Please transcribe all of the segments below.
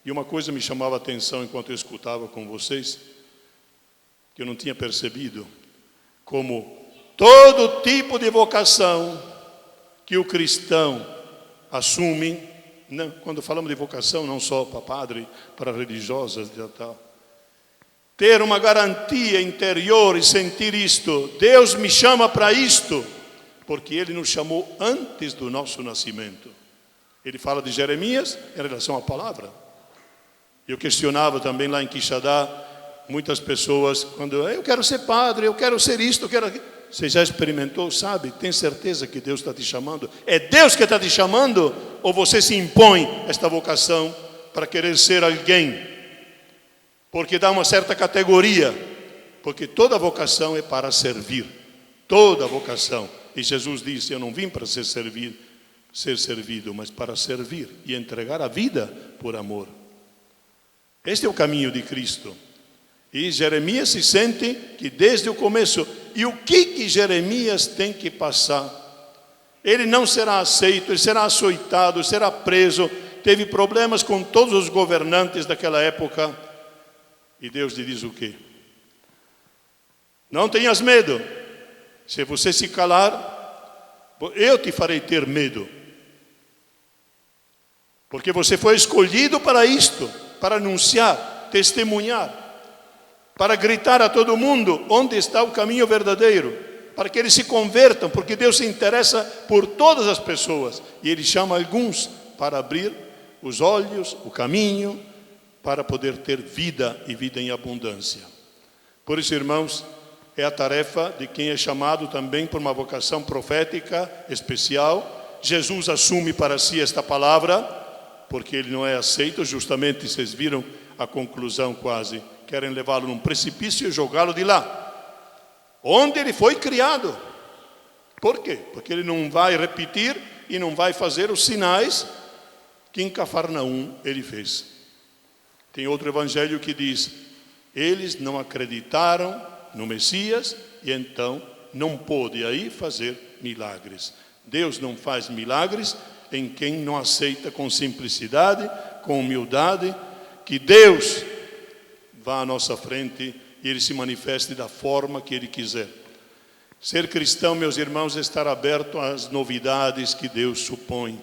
E uma coisa me chamava a atenção enquanto eu escutava com vocês, que eu não tinha percebido, como todo tipo de vocação que o cristão assume, não, quando falamos de vocação, não só para padre, para religiosas e tal, ter uma garantia interior e sentir isto, Deus me chama para isto, porque Ele nos chamou antes do nosso nascimento. Ele fala de Jeremias em relação à palavra. Eu questionava também lá em Quixadá, muitas pessoas, quando eu quero ser padre, eu quero ser isto, eu quero aquilo. Você já experimentou, sabe? Tem certeza que Deus está te chamando? É Deus que está te chamando? Ou você se impõe esta vocação para querer ser alguém? Porque dá uma certa categoria. Porque toda vocação é para servir. Toda vocação. E Jesus disse, eu não vim para ser servido, mas para servir e entregar a vida por amor. Este é o caminho de Cristo. E Jeremias se sente que desde o começo, e o que Jeremias tem que passar? Ele não será aceito, ele será açoitado, será preso, teve problemas com todos os governantes daquela época. E Deus lhe diz o quê? Não tenhas medo, se você se calar, eu te farei ter medo. Porque você foi escolhido para isto, para anunciar, testemunhar, para gritar a todo mundo onde está o caminho verdadeiro, para que eles se convertam, porque Deus se interessa por todas as pessoas, e Ele chama alguns para abrir os olhos, o caminho, para poder ter vida e vida em abundância. Por isso, irmãos, é a tarefa de quem é chamado também por uma vocação profética especial. Jesus assume para si esta palavra, porque ele não é aceito, justamente, vocês viram a conclusão quase, querem levá-lo num precipício e jogá-lo de lá, onde ele foi criado. Por quê? Porque ele não vai repetir e não vai fazer os sinais que em Cafarnaum ele fez. Tem outro evangelho que diz, eles não acreditaram no Messias e então não pôde aí fazer milagres. Deus não faz milagres em quem não aceita com simplicidade, com humildade, que Deus vá à nossa frente e Ele se manifeste da forma que Ele quiser. Ser cristão, meus irmãos, é estar aberto às novidades que Deus supõe.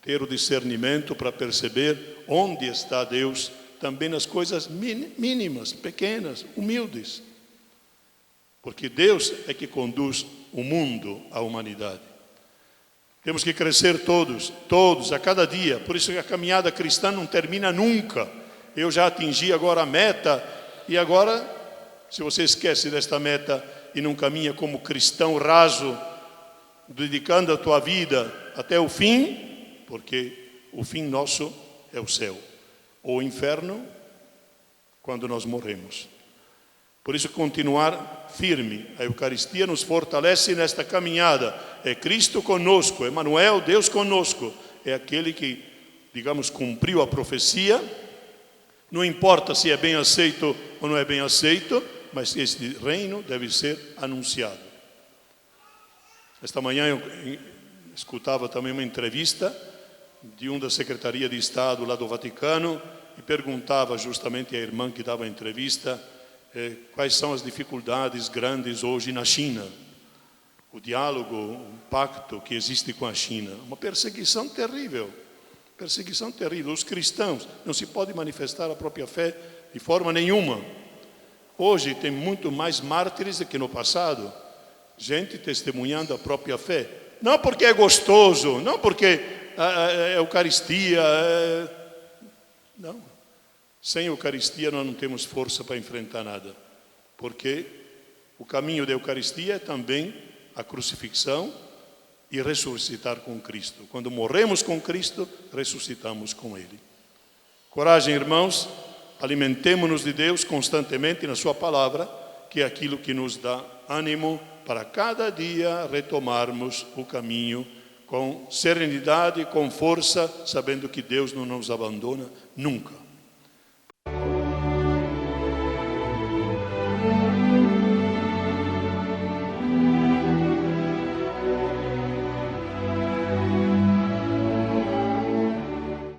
Ter o discernimento para perceber onde está Deus, também nas coisas mínimas, pequenas, humildes. Porque Deus é que conduz o mundo, a humanidade. Temos que crescer todos, a cada dia. Por isso que a caminhada cristã não termina nunca. Eu já atingi agora a meta, e agora, se você esquece desta meta e não caminha como cristão raso, dedicando a tua vida até o fim, porque o fim nosso é o céu, ou o inferno, quando nós morremos. Por isso, continuar firme. A Eucaristia nos fortalece nesta caminhada. É Cristo conosco, Emmanuel, Deus conosco. É aquele que, digamos, cumpriu a profecia. Não importa se é bem aceito ou não é bem aceito, mas este reino deve ser anunciado. Esta manhã eu escutava também uma entrevista de da Secretaria de Estado lá do Vaticano e perguntava justamente à irmã que dava a entrevista quais são as dificuldades grandes hoje na China. O diálogo, o pacto que existe com a China. Uma perseguição terrível. Perseguição terrível. Os cristãos não se podem manifestar a própria fé de forma nenhuma. Hoje tem muito mais mártires do que no passado. Gente testemunhando a própria fé. Não porque é gostoso, não porque é Eucaristia. Não. Sem Eucaristia nós não temos força para enfrentar nada. Porque o caminho da Eucaristia é também a crucifixão e ressuscitar com Cristo. Quando morremos com Cristo, ressuscitamos com Ele. Coragem, irmãos, alimentemo-nos de Deus constantemente na Sua palavra, que é aquilo que nos dá ânimo para cada dia retomarmos o caminho com serenidade, com força, sabendo que Deus não nos abandona nunca.